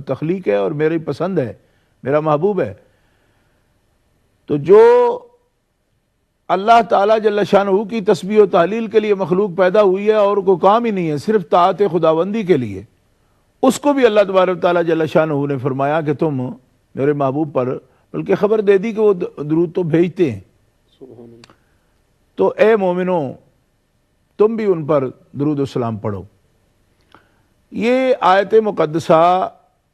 تخلیق ہے اور میری پسند ہے، میرا محبوب ہے۔ تو جو اللہ تعالیٰ جل شانہ کی تسبیح و تحلیل کے لیے مخلوق پیدا ہوئی ہے اور کوئی کام ہی نہیں ہے، صرف طاعت خداوندی کے لیے، اس کو بھی اللہ تبارک تعالیٰ جل شانہ نے فرمایا کہ تم میرے محبوب پر، بلکہ خبر دے دی کہ وہ درود تو بھیجتے ہیں، تو اے مومنوں تم بھی ان پر درود و سلام پڑھو۔ یہ آیت مقدسہ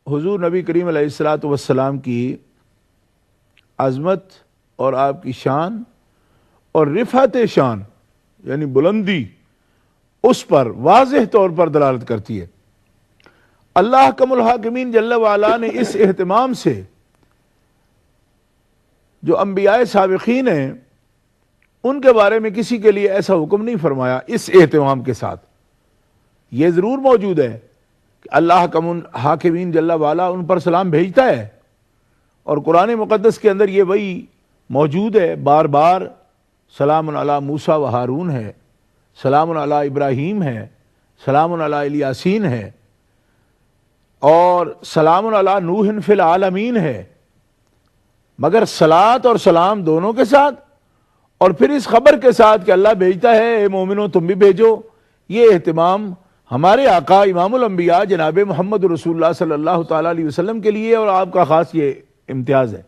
حضور نبی کریم علیہ الصلوۃ والسلام کی عظمت اور آپ کی شان اور رفعت شان یعنی بلندی اس پر واضح طور پر دلالت کرتی ہے۔ اللہ حکم الحاکمین جل وعلا نے اس اہتمام سے جو انبیاء سابقین ہیں ان کے بارے میں کسی کے لیے ایسا حکم نہیں فرمایا اس اہتمام کے ساتھ۔ یہ ضرور موجود ہے کہ اللہ حکم الحاکمین جل وعلا ان پر سلام بھیجتا ہے، اور قرآن مقدس کے اندر یہ وہی موجود ہے، بار بار سلام علی موسیٰ و ہارون ہے، سلام علی ابراہیم ہے، سلام علی الیاسین ہے، اور سلام علی نوح فی العالمین ہے، مگر صلاۃ اور سلام دونوں کے ساتھ، اور پھر اس خبر کے ساتھ کہ اللہ بھیجتا ہے، اے مومنوں تم بھی بھیجو۔ یہ اہتمام ہمارے آقا امام الانبیاء جناب محمد رسول اللہ صلی اللہ تعالیٰ علیہ وسلم کے لیے، اور آپ کا خاص یہ امتیاز ہے۔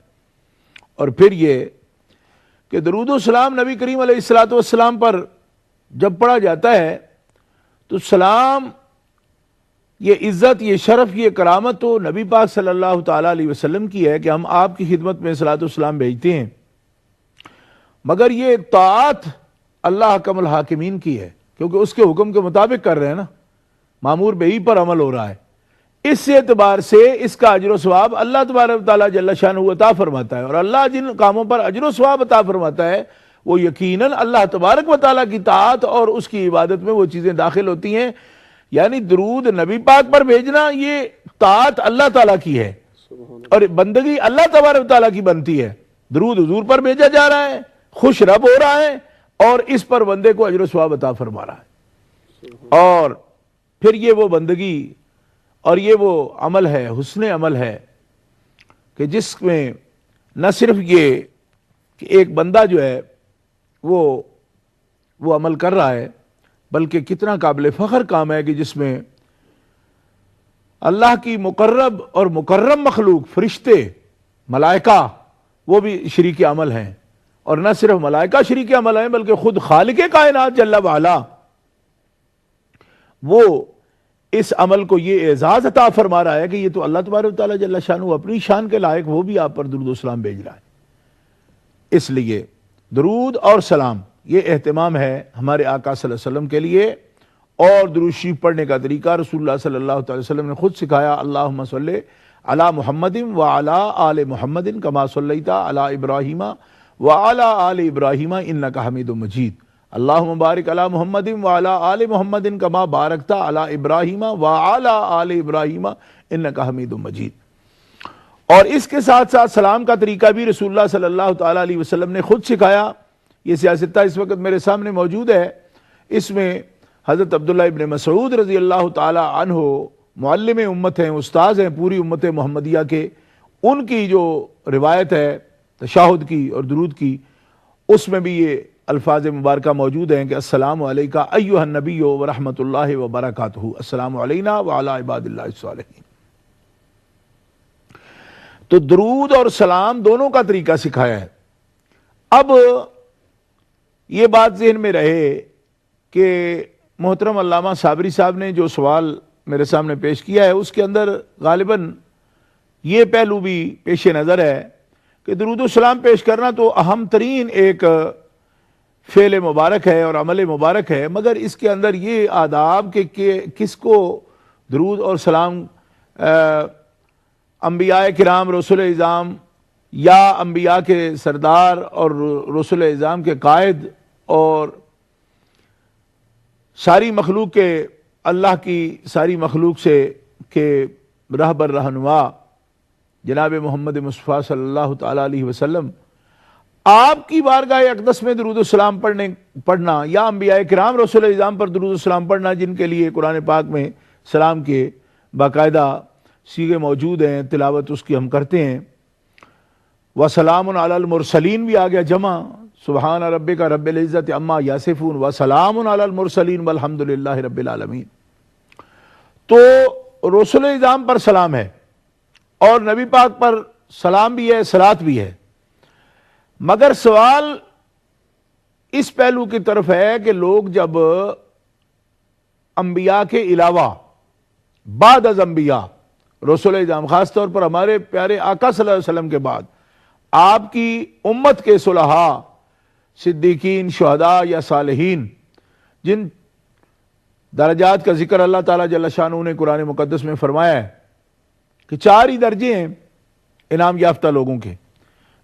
اور پھر یہ کہ درود و سلام نبی کریم علیہ الصلوۃ والسلام پر جب پڑھا جاتا ہے تو سلام، یہ عزت، یہ شرف، یہ کرامت تو نبی پاک صلی اللہ تعالیٰ علیہ وسلم کی ہے کہ ہم آپ کی خدمت میں صلاۃ و سلام بھیجتے ہیں، مگر یہ طاعت اللہ حکم الحاکمین کی ہے، کیونکہ اس کے حکم کے مطابق کر رہے ہیں نا، مامور بہی پر عمل ہو رہا ہے۔ اس اعتبار سے اس کا اجر و ثواب اللہ تبارک تعالیٰ جل شانہ عطا فرماتا ہے، اور اللہ جن کاموں پر اجر و ثواب عطا فرماتا ہے وہ یقیناً اللہ تبارک و تعالیٰ کی طاعت اور اس کی عبادت میں وہ چیزیں داخل ہوتی ہیں۔ یعنی درود نبی پاک پر بھیجنا یہ طاعت اللہ تعالیٰ کی ہے، اور بندگی اللہ تبارک تعالیٰ کی بنتی ہے۔ درود حضور پر بھیجا جا رہا ہے، خوش رب ہو رہا ہے، اور اس پر بندے کو اجر و ثواب عطا فرما رہا ہے۔ اور پھر یہ وہ بندگی اور یہ وہ عمل ہے، حسن عمل ہے، کہ جس میں نہ صرف یہ کہ ایک بندہ جو ہے وہ عمل کر رہا ہے، بلکہ کتنا قابل فخر کام ہے کہ جس میں اللہ کی مقرب اور مکرم مخلوق، فرشتے، ملائکہ، وہ بھی شریک عمل ہیں، اور نہ صرف ملائکہ شریک عمل ہیں بلکہ خود خالق کائنات جل وعلا وہ اس عمل کو یہ اعزاز عطا فرما رہا ہے کہ یہ تو اللہ تبارک تعالیٰ جل شانہ اپنی شان کے لائق وہ بھی آپ پر درود و سلام بھیج رہا ہے۔ اس لیے درود اور سلام یہ اہتمام ہے ہمارے آقا صلی اللہ علیہ وسلم کے لیے، اور درود شریف پڑھنے کا طریقہ رسول اللہ صلی اللہ علیہ وسلم نے خود سکھایا۔ اللہم صلی علی محمد وعلی آل محمد کما صلیت علی ابراہیم وعلی آل ابراہیم انک حمید مجید، اللہم بارک علی محمد وعلی آل محمد کما بارکت علی ابراہیم وعلی آل ابراہیم انک حمید مجید۔ اور اس کے ساتھ ساتھ سلام کا طریقہ بھی رسول اللہ صلی اللہ تعالیٰ علیہ وسلم نے خود سکھایا۔ یہ سیاستہ اس وقت میرے سامنے موجود ہے، اس میں حضرت عبداللہ ابن مسعود رضی اللہ تعالیٰ عنہ معلم امت ہیں، استاذ ہیں پوری امت محمدیہ کے، ان کی جو روایت ہے تشہد کی اور درود کی، اس میں بھی یہ الفاظ مبارکہ موجود ہیں کہ السلام علیکہ ایھا النبی ورحمۃ اللہ وبرکاتہ، السلام علینا وعلی عباد اللہ الصالحین۔ تو درود اور سلام دونوں کا طریقہ سکھایا ہے۔ اب یہ بات ذہن میں رہے کہ محترم علامہ صابری صاحب نے جو سوال میرے سامنے پیش کیا ہے اس کے اندر غالباً یہ پہلو بھی پیش نظر ہے کہ درود و سلام پیش کرنا تو اہم ترین ایک فعل مبارک ہے اور عمل مبارک ہے، مگر اس کے اندر یہ آداب کہ کس کو درود اور سلام انبیاء کرام، رسول اعظام، یا انبیاء کے سردار اور رسول اعظام کے قائد اور ساری مخلوق کے، اللہ کی ساری مخلوق سے کہ رہبر رہنما جناب محمد مصطفیٰ صلی اللہ تعالیٰ علیہ وسلم، آپ کی بارگاہ اقدس میں درود و سلام پڑھنا، یا انبیاء کرام رسول اعظام پر درود و سلام پڑھنا جن کے لیے قرآن پاک میں سلام کے باقاعدہ سیغے موجود ہیں، تلاوت اس کی ہم کرتے ہیں۔ وسلام علی المرسلین بھی آ گیا جمع، سبحان ربک رب العزت عما یصفون وسلام علی المرسلین والحمد للہ رب العالمین۔ تو رسول اعظام پر سلام ہے اور نبی پاک پر سلام بھی ہے، صلات بھی ہے، مگر سوال اس پہلو کی طرف ہے کہ لوگ جب انبیاء کے علاوہ بعد از انبیاء رسول اعظام، خاص طور پر ہمارے پیارے آقا صلی اللہ علیہ وسلم کے بعد آپ کی امت کے صلحاء، صدیقین، شہداء یا صالحین، جن درجات کا ذکر اللہ تعالیٰ جل شانہ نے قرآن مقدس میں فرمایا ہے کہ 4 ہی درجے ہیں انعام یافتہ لوگوں کے،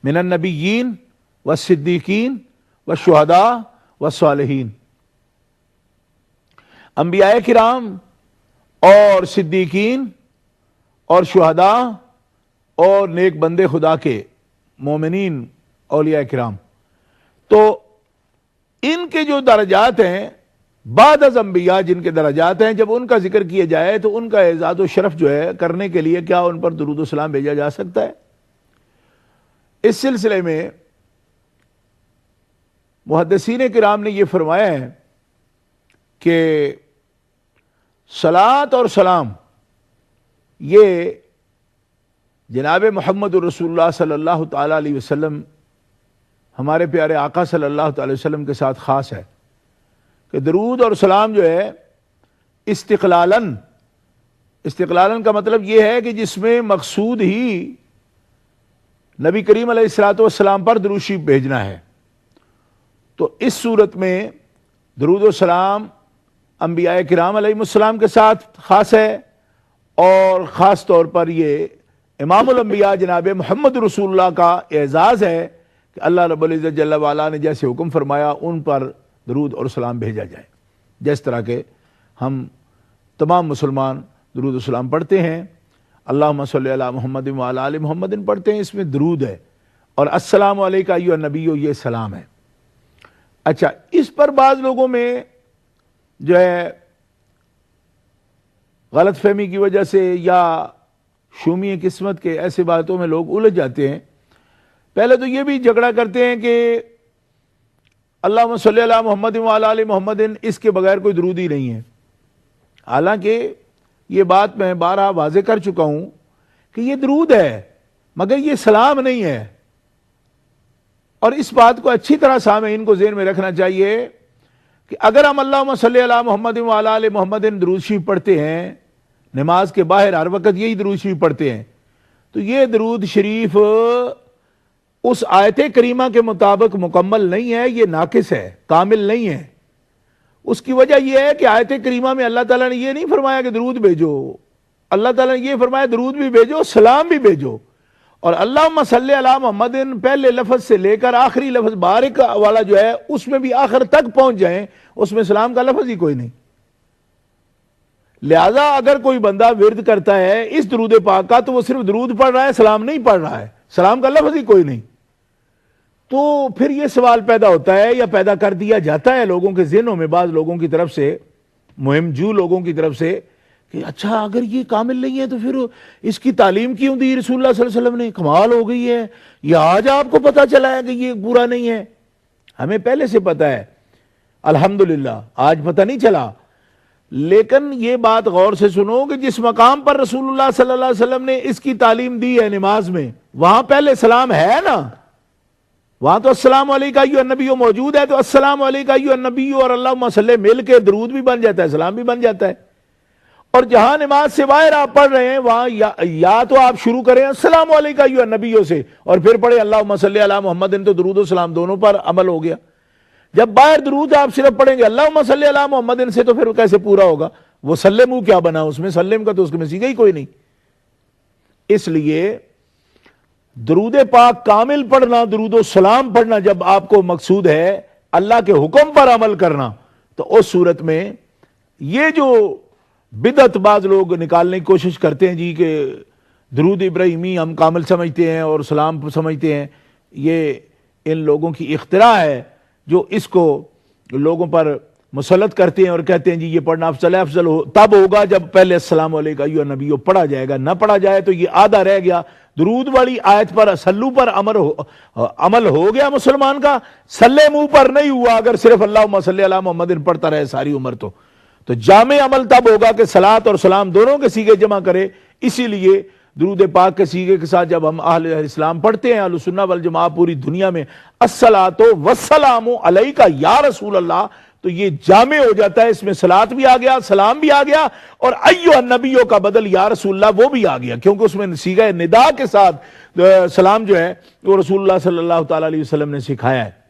من النبیین والصدیقین والشہداء والصالحین۔ انبیاء کرام اور صدیقین اور شہداء اور نیک بندے خدا کے مومنین اولیاء کرام، تو ان کے جو درجات ہیں بعد از انبیاء، جن کے درجات ہیں، جب ان کا ذکر کیا جائے تو ان کا اعزاز و شرف جو ہے کرنے کے لیے کیا ان پر درود و سلام بھیجا جا سکتا ہے؟ اس سلسلے میں محدثین کرام نے یہ فرمایا ہے کہ صلاۃ اور سلام یہ جناب محمد رسول اللہ صلی اللہ تعالی علیہ وسلم، ہمارے پیارے آقا صلی اللہ تعالی وسلم کے ساتھ خاص ہے کہ درود اور سلام جو ہے استقلالاً کا مطلب یہ ہے کہ جس میں مقصود ہی نبی کریم علیہ الصلوۃ والسلام پر درود شریف بھیجنا ہے، تو اس صورت میں درود و سلام انبیاء کرام علیہ السلام کے ساتھ خاص ہے، اور خاص طور پر یہ امام الانبیاء جناب محمد رسول اللہ کا اعزاز ہے کہ اللہ رب العزت جل وعلا نے جیسے حکم فرمایا ان پر درود اور سلام بھیجا جائے، جس طرح کہ ہم تمام مسلمان درود و سلام پڑھتے ہیں، اللہم صلی علی محمد وعلی آل محمد پڑھتے ہیں، اس میں درود ہے، اور السلام علیکہ ایھا النبی یہ سلام ہے۔ اچھا، اس پر بعض لوگوں میں جو ہے غلط فہمی کی وجہ سے یا شومی قسمت کے ایسے باتوں میں لوگ الجھ جاتے ہیں۔ پہلے تو یہ بھی جھگڑا کرتے ہیں کہ اللہم صلی علی محمد وعلی آل محمد، اس کے بغیر کوئی درود ہی نہیں ہے۔ حالانکہ یہ بات میں بارہا واضح کر چکا ہوں کہ یہ درود ہے مگر یہ سلام نہیں ہے، اور اس بات کو اچھی طرح سامعین کو ذہن میں رکھنا چاہیے کہ اگر ہم اللہم صلی علی محمد وعلی آل محمد درود شریف پڑھتے ہیں، نماز کے باہر ہر وقت یہی درود شریف پڑھتے ہیں، تو یہ درود شریف اس آیت کریمہ کے مطابق مکمل نہیں ہے، یہ ناقص ہے، کامل نہیں ہے۔ اس کی وجہ یہ ہے کہ آیت کریمہ میں اللہ تعالیٰ نے یہ نہیں فرمایا کہ درود بھیجو، اللہ تعالیٰ نے یہ فرمایا درود بھی بھیجو، سلام بھی بھیجو، اور اللہم صلی علی محمد پہلے لفظ سے لے کر آخری لفظ بارک والا جو ہے اس میں بھی آخر تک پہنچ جائیں، اس میں سلام کا لفظ ہی کوئی نہیں۔ لہذا اگر کوئی بندہ ورد کرتا ہے اس درود پاک کا تو وہ صرف درود پڑھ رہا ہے، سلام نہیں پڑھ رہا ہے، سلام کا لفظ ہی کوئی نہیں۔ تو پھر یہ سوال پیدا ہوتا ہے یا پیدا کر دیا جاتا ہے لوگوں کے ذہنوں میں، بعض لوگوں کی طرف سے، مہم جو لوگوں کی طرف سے، کہ اچھا اگر یہ کامل نہیں ہے تو پھر اس کی تعلیم کیوں دی رسول اللہ صلی اللہ علیہ وسلم نے؟ کمال ہو گئی ہے، یہ آج آپ کو پتا چلا ہے کہ یہ پورا نہیں ہے؟ ہمیں پہلے سے پتا ہے الحمدللہ، آج پتہ نہیں چلا۔ لیکن یہ بات غور سے سنو کہ جس مقام پر رسول اللہ صلی اللہ علیہ وسلم نے اس کی تعلیم دی ہے نماز میں، وہاں پہلے سلام ہے نا، وہاں تو السلام علیکہ ایھا النبی موجود ہے، تو السلام علیکہ ایھا النبی اور اللہم صلی مل کے درود بھی بن جاتا ہے، سلام بھی بن جاتا ہے۔ اور جہاں نماز سے باہر آپ پڑھ رہے ہیں وہاں یا تو آپ شروع کریں السلام علیکہ ایھا النبی سے اور پھر پڑھیں اللہم صلی علی محمد، تو درود و سلام دونوں پر عمل ہو گیا۔ جب باہر درود آپ صرف پڑھیں گے اللہم صلی علی محمد سے تو پھر کیسے پورا ہوگا؟ وہ سلمو کیا بنا اس میں؟ سلم کا تو اس میں سیگا ہی کوئی نہیں۔ اس لیے درود پاک کامل پڑھنا، درود و سلام پڑھنا جب آپ کو مقصود ہے اللہ کے حکم پر عمل کرنا، تو اس صورت میں یہ جو بدعت بعض لوگ نکالنے کی کوشش کرتے ہیں جی کہ درود ابراہیمی ہم کامل سمجھتے ہیں اور سلام سمجھتے ہیں، یہ ان لوگوں کی اختراع ہے جو اس کو لوگوں پر مسلط کرتے ہیں اور کہتے ہیں جی یہ پڑھنا افضل ہے، افضل تب ہوگا جب پہلے السلام علیکم ایھا النبی پڑھا جائے گا، نہ پڑھا جائے تو یہ آدھا رہ گیا۔ درود والی آیت پر سلو پر عمل ہو گیا مسلمان کا، سلے منہ پر نہیں ہوا اگر صرف اللہم صلی علی محمد پڑھتا رہے ساری عمر تو جامع عمل تب ہوگا کہ صلاۃ اور سلام دونوں کے صیغے جمع کرے۔ اسی لیے درود پاک کے صیغے کے ساتھ جب ہم اہل اسلام پڑھتے ہیں، اہل سنہ والجماعہ پوری دنیا میں الصلاۃ والسلام علیک یا رسول اللہ، تو یہ جامع ہو جاتا ہے، اس میں صلاۃ بھی آ گیا، سلام بھی آ گیا، اور ایھا النبیوں کا بدل یا رسول اللہ وہ بھی آ گیا، کیونکہ اس میں صیغہ ندا کے ساتھ سلام جو ہے وہ رسول اللہ صلی اللہ تعالی علیہ وسلم نے سکھایا ہے۔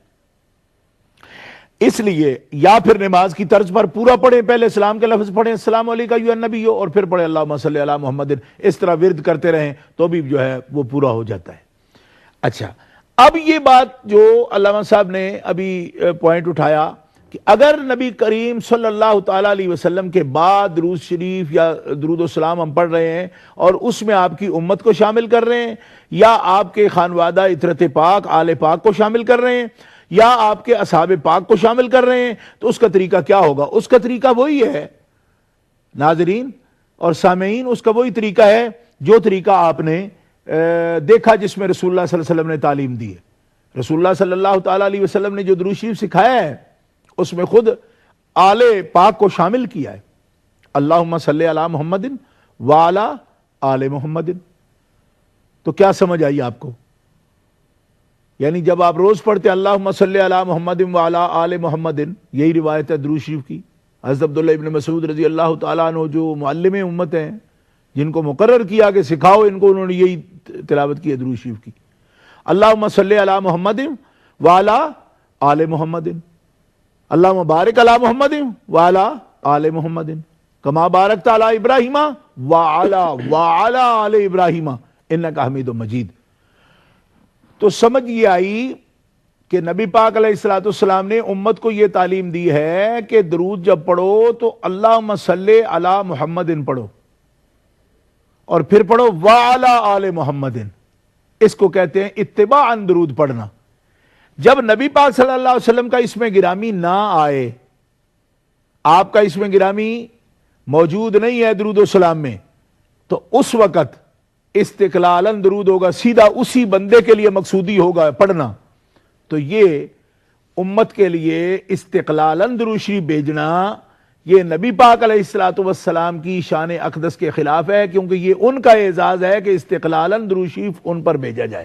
اس لیے یا پھر نماز کی طرز پر پورا پڑھیں، پہلے سلام کے لفظ پڑھیں السلام علیکم ایھا النبی، اور پھر پڑھیں اللہم صلی علی محمد، اس طرح ورد کرتے رہیں تو بھی جو ہے وہ پورا ہو جاتا ہے۔ اچھا، اب یہ بات جو علامہ صاحب نے ابھی پوائنٹ اٹھایا کہ اگر نبی کریم صلی اللہ تعالی علیہ وسلم کے بعد درود شریف یا درود و سلام ہم پڑھ رہے ہیں اور اس میں آپ کی امت کو شامل کر رہے ہیں، یا آپ کے خانوادہ عطرت پاک آل پاک کو شامل کر رہے ہیں، یا آپ کے اصحاب پاک کو شامل کر رہے ہیں، تو اس کا طریقہ کیا ہوگا؟ اس کا طریقہ وہی ہے ناظرین اور سامعین، اس کا وہی طریقہ ہے جو طریقہ آپ نے دیکھا جس میں رسول اللہ صلی اللہ علیہ وسلم نے تعلیم دی ہے۔ رسول اللہ صلی اللہ تعالی علیہ وسلم نے جو درود شریف سکھایا ہے اس میں خود آل پاک کو شامل کیا ہے، اللہم صلی علی محمد وعلی آل محمد۔ تو کیا سمجھ آئی آپ کو؟ یعنی جب آپ روز پڑھتے اللہم صلی علی محمد وعلی آل محمد، یہی روایت ہے درود شریف کی۔ حضرت عبداللہ ابن مسعود رضی اللہ تعالیٰ عنہ جو معلم امت ہیں، جن کو مقرر کیا کہ سکھاؤ ان کو، انہوں نے یہی تلاوت کی ہے درود شریف کی، اللہم صلی علی محمد وعلی آل محمد، اللہم بارک علی محمد وعلی آل محمد کما بارکت علی ابراہیم وعلی آل ابراہیم انک حمید مجید۔ تو سمجھ یہ آئی کہ نبی پاک علیہ الصلوۃ والسلام نے امت کو یہ تعلیم دی ہے کہ درود جب پڑھو تو اللہم صلی علی محمد پڑھو، اور پھر پڑھو وعلی آل محمد۔ اس کو کہتے ہیں اتباعاً درود پڑھنا۔ جب نبی پاک صلی اللہ علیہ وسلم کا اسم گرامی نہ آئے، آپ کا اسم گرامی موجود نہیں ہے درود و سلام میں، تو اس وقت استقلالاً درود ہوگا، سیدھا اسی بندے کے لیے مقصودی ہوگا پڑھنا۔ تو یہ امت کے لیے استقلالاً درود شریف بھیجنا یہ نبی پاک علیہ الصلوۃ والسلام کی شان اقدس کے خلاف ہے، کیونکہ یہ ان کا اعزاز ہے کہ استقلالاً درود شریف ان پر بھیجا جائے۔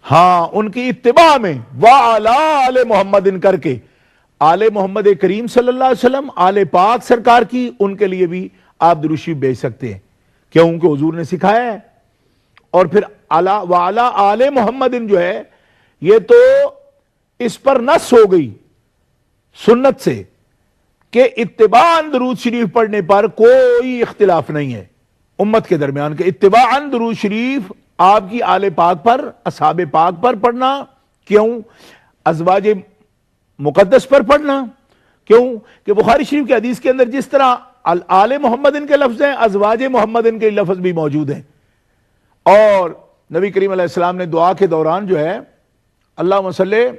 ہاں، ان کی اتباع میں وعلی آل محمد کر کے آل محمد کریم صلی اللہ علیہ وسلم، آل پاک سرکار کی، ان کے لیے بھی آپ درود شریف بھیج سکتے ہیں، کیونکہ حضور نے سکھایا ہے۔ اور پھر وعلی آل محمد جو ہے یہ تو اس پر نص ہو گئی سنت سے کہ اتباعاً درود شریف پڑھنے پر کوئی اختلاف نہیں ہے امت کے درمیان، کہ اتباعاً درود شریف آپ کی آل پاک پر، اصحاب پاک پر پڑھنا، کیوں؟ ازواج مقدس پر پڑھنا، کیوں؟ کہ بخاری شریف کی حدیث کے اندر جس طرح آل محمد کے لفظ ہیں، ازواج محمد کے لفظ بھی موجود ہیں۔ اور نبی کریم علیہ السلام نے دعا کے دوران جو ہے اللہم صلی